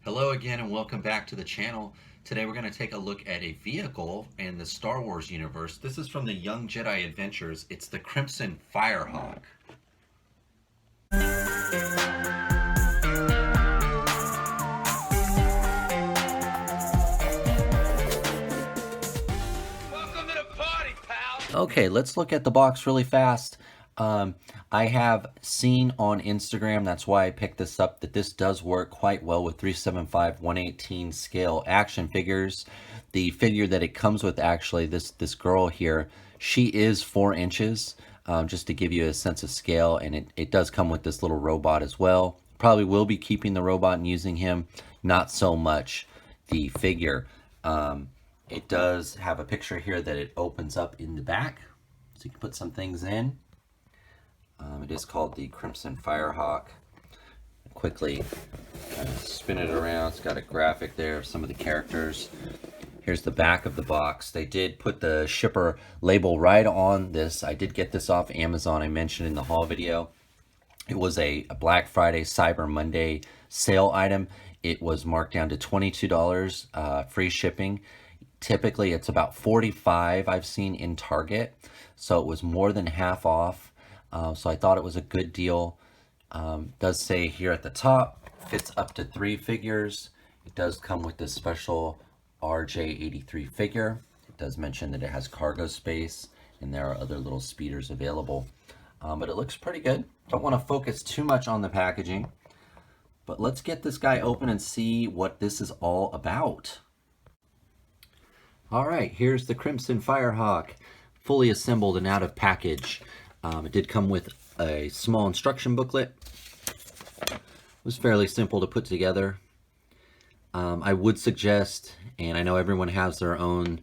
Hello again and welcome back to the channel. Today we're going to take a look at a vehicle in the Star Wars universe. This is from the Young Jedi Adventures. It's the Crimson Firehawk. Welcome to the party, pal! Okay, let's look at the box really fast. I have seen on Instagram, that's why I picked this up, that this does work quite well with 375 118 scale action figures. The figure that it comes with, actually, this girl here, she is 4 inches, just to give you a sense of scale, and it does come with this little robot as well. Probably will be keeping the robot and using him, not so much the figure. It does have a picture here that it opens up in the back, so you can put some things in. It is called the Crimson Firehawk. Quickly spin it around. It's got a graphic there of some of the characters. Here's the back of the box. They did put the shipper label right on this. I did get this off Amazon. I mentioned in the haul video. It was a Black Friday, Cyber Monday sale item. It was marked down to $22, free shipping. Typically, it's about $45 I've seen in Target. So it was more than half off. So I thought it was a good deal. Does say here at the top, fits up to 3 figures. It does come with this special RJ83 figure. It does mention that it has cargo space and there are other little speeders available. But it looks pretty good. Don't want to focus too much on the packaging. But let's get this guy open and see what this is all about. All right, here's the Crimson Firehawk, fully assembled and out of package. It did come with a small instruction booklet. It was fairly simple to put together. I would suggest, and I know everyone has their own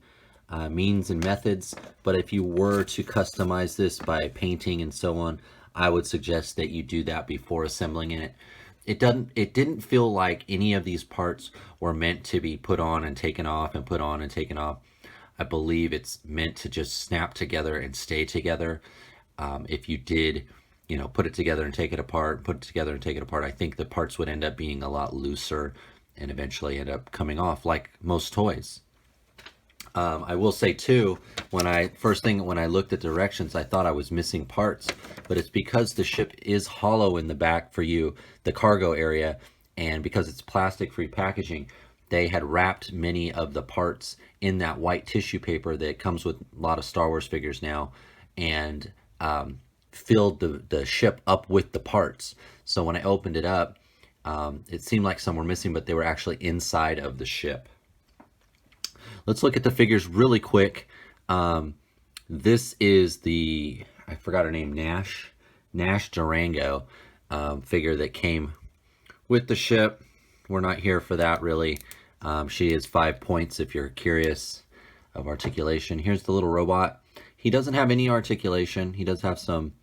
means and methods, but if you were to customize this by painting and so on, I would suggest that you do that before assembling it. It didn't feel like any of these parts were meant to be put on and taken off and put on and taken off. I believe it's meant to just snap together and stay together. If you did, put it together and take it apart, put it together and take it apart, I think the parts would end up being a lot looser and eventually end up coming off like most toys. I will say too, when I looked at directions, I thought I was missing parts, but it's because the ship is hollow in the back for you, the cargo area, and because it's plastic-free packaging, they had wrapped many of the parts in that white tissue paper that comes with a lot of Star Wars figures now, and filled the ship up with the parts. So when I opened it up, it seemed like some were missing, but they were actually inside of the ship. Let's look at the figures really quick. This is the, I forgot her name, Nash Durango figure that came with the ship. We're not here for that really. She is 5 points if you're curious of articulation. Here's the little robot. He doesn't have any articulation. He does have some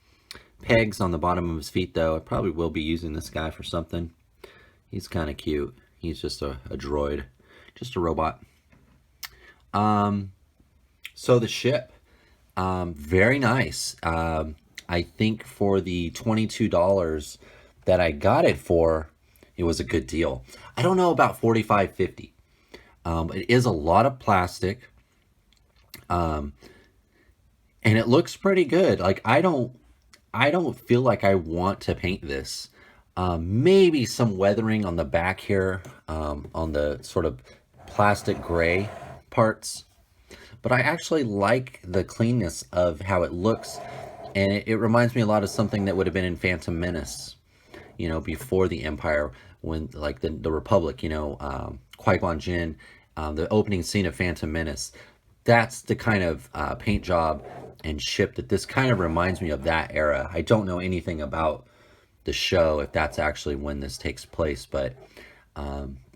pegs on the bottom of his feet though. I probably will be using this guy for something. He's kind of cute. He's just a droid, just a robot. So the ship, very nice. I think for the $22 that I got it for, it was a good deal. I don't know about $45, $50. It is a lot of plastic. And it looks pretty good. Like I don't feel like I want to paint this. Maybe some weathering on the back here, on the sort of plastic gray parts. But I actually like the cleanness of how it looks, and it reminds me a lot of something that would have been in Phantom Menace, before the Empire, when like the Republic, Qui-Gon Jinn, the opening scene of Phantom Menace. That's the kind of paint job and ship that this kind of reminds me of, that era. I don't know anything about the show, if that's actually when this takes place, but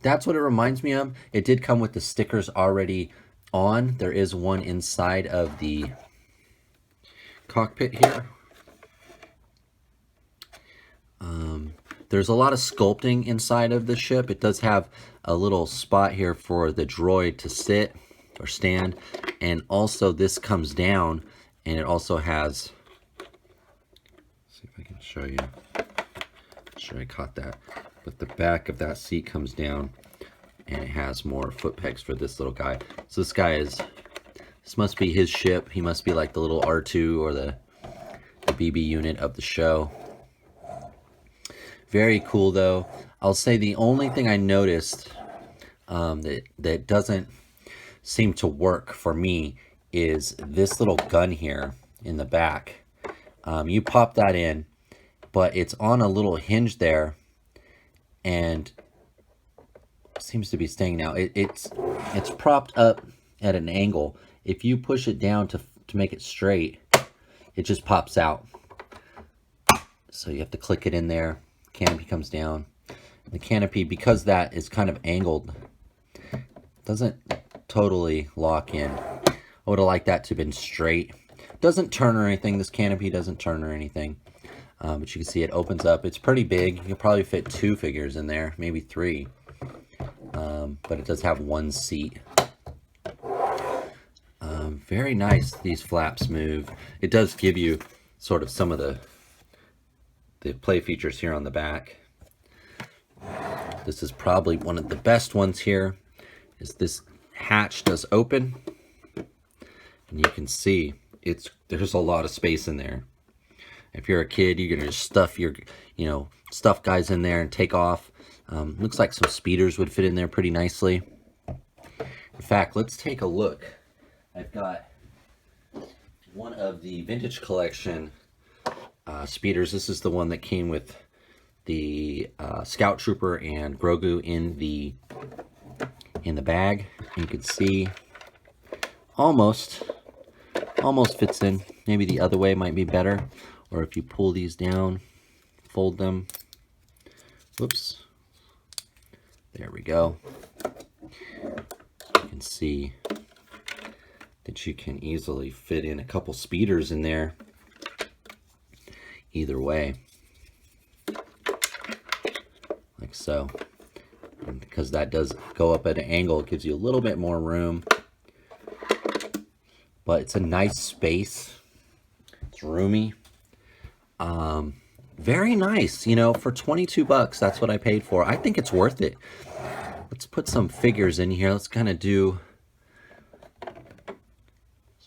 that's what it reminds me of. It did come with the stickers already on. There is one inside of the cockpit here. There's a lot of sculpting inside of the ship. It does have a little spot here for the droid to sit or stand, and also this comes down, and it also has, let's see if I can show you, I'm sure I caught that, but the back of that seat comes down, And it has more foot pegs for this little guy. So this must be his ship. He must be like the little R2 or the BB unit of the show. Very cool though. I'll say the only thing I noticed that doesn't seem to work for me is this little gun here in the back. You pop that in, but it's on a little hinge there, and seems to be staying now. It's propped up at an angle. If you push it down to make it straight, it just pops out. So you have to click it in there. Canopy comes down. The canopy, because that is kind of angled, doesn't totally lock in. I would have liked that to have been straight. Doesn't turn or anything. This canopy doesn't turn or anything. But you can see it opens up. It's pretty big. You'll probably fit 2 figures in there, maybe 3. But it does have 1 seat. Very nice. These flaps move. It does give you sort of some of the play features here on the back. This is probably one of the best ones here. Is this hatch does open, and you can see there's a lot of space in there. If you're a kid, you're gonna just stuff your stuff guys in there and take off. Looks like some speeders would fit in there pretty nicely. In fact, let's take a look. I've got one of the vintage collection speeders. This is the one that came with the Scout Trooper and Grogu in the bag. You can see almost fits in. Maybe the other way might be better, or if you pull these down, fold them. Whoops. There we go. You can see that you can easily fit in a couple speeders in there either way, like so. And because that does go up at an angle, it gives you a little bit more room, but it's a nice space. It's roomy. Very nice. For 22 bucks, that's what I paid for. I think it's worth it. Let's put some figures in here. Let's kind of do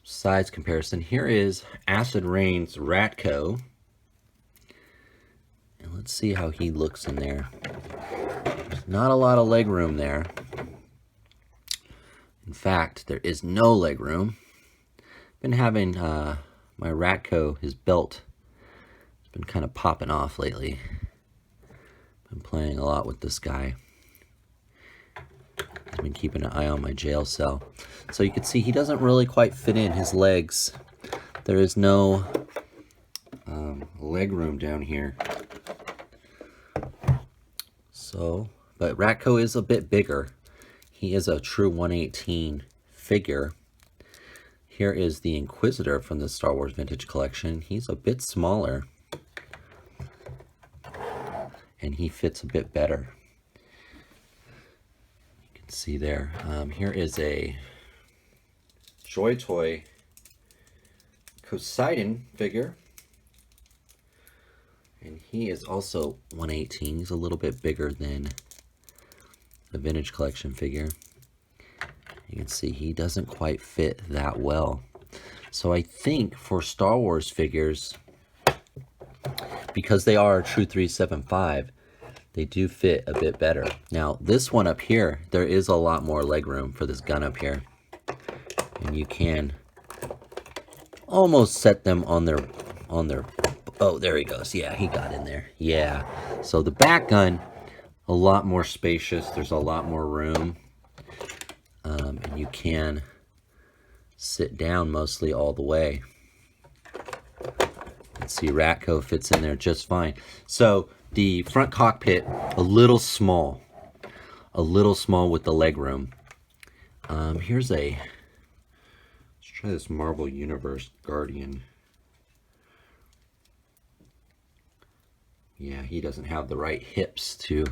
size comparison. Here is Acid Rain's Ratco, and let's see how he looks in there. There's not a lot of leg room there. In fact, there is no leg room. Been having my Ratco, his belt, has been kind of popping off lately. Been playing a lot with this guy. I've been keeping an eye on my jail cell. So you can see he doesn't really quite fit in his legs. There is no leg room down here. So, but Ratco is a bit bigger. He is a true 118 figure. Here is the Inquisitor from the Star Wars Vintage Collection. He's a bit smaller, and he fits a bit better. See there. Here is a Joy Toy Poseidon figure, and he is also 118. He's a little bit bigger than the Vintage Collection figure. You can see he doesn't quite fit that well. So I think for Star Wars figures, because they are a true 375, they do fit a bit better. Now, this one up here, there is a lot more leg room for this gun up here. And you can almost set them on their, oh, there he goes. Yeah, he got in there. Yeah. So the back gun, a lot more spacious. There's a lot more room. And you can sit down mostly all the way. Let's see, Ratco fits in there just fine. So the front cockpit, a little small with the leg room. Let's try this Marvel Universe Guardian. Yeah, he doesn't have the right hips to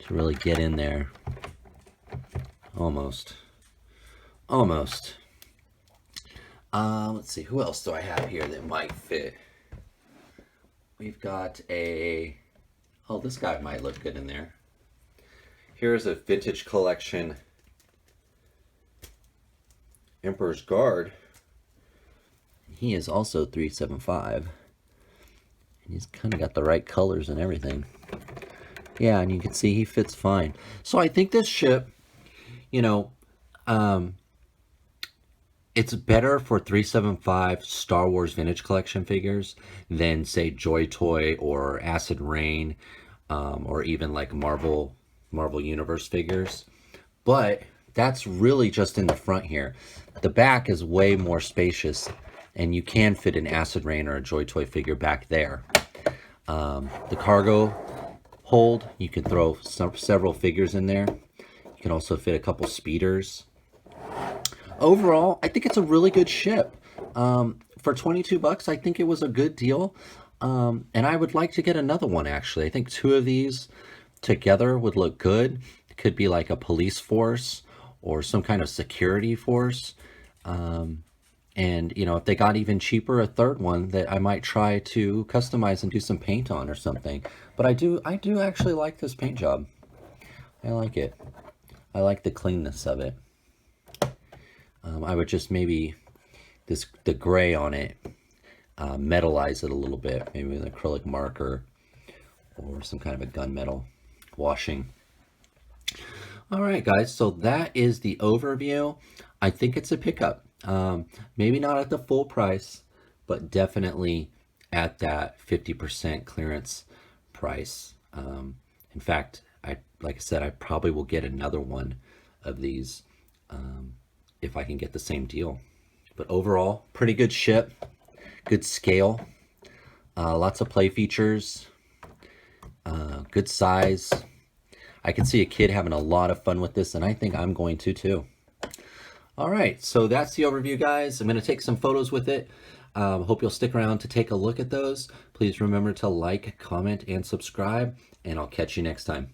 really get in there. Almost. Let's see, who else do I have here that might fit? We've got oh, this guy might look good in there. Here's a vintage collection Emperor's Guard. He is also 375. And he's kind of got the right colors and everything. Yeah, and you can see he fits fine. So I think this ship, you know, it's better for 375 Star Wars Vintage Collection figures than, say, Joy Toy or Acid Rain, or even like Marvel Universe figures. But that's really just in the front here. The back is way more spacious, and you can fit an Acid Rain or a Joy Toy figure back there. The cargo hold, you can throw several figures in there. You can also fit a couple speeders. Overall, I think it's a really good ship. For 22 bucks, I think it was a good deal. And I would like to get another one, actually. I think 2 of these together would look good. It could be like a police force or some kind of security force. And, you know, if they got even cheaper, a third one that I might try to customize and do some paint on or something. But I do actually like this paint job. I like it. I like the cleanness of it. I would just maybe the gray on it, metalize it a little bit, maybe with an acrylic marker or some kind of a gunmetal washing. All right, guys, so that is the overview. I think it's a pickup. Maybe not at the full price, but definitely at that 50% clearance price. In fact, like I said, I probably will get another one of these if I can get the same deal. But overall, pretty good ship, good scale, lots of play features, good size. I can see a kid having a lot of fun with this, and I think I'm going to too. All right, so that's the overview, guys. I'm going to take some photos with it. Hope you'll stick around to take a look at those. Please remember to like, comment, and subscribe, and I'll catch you next time.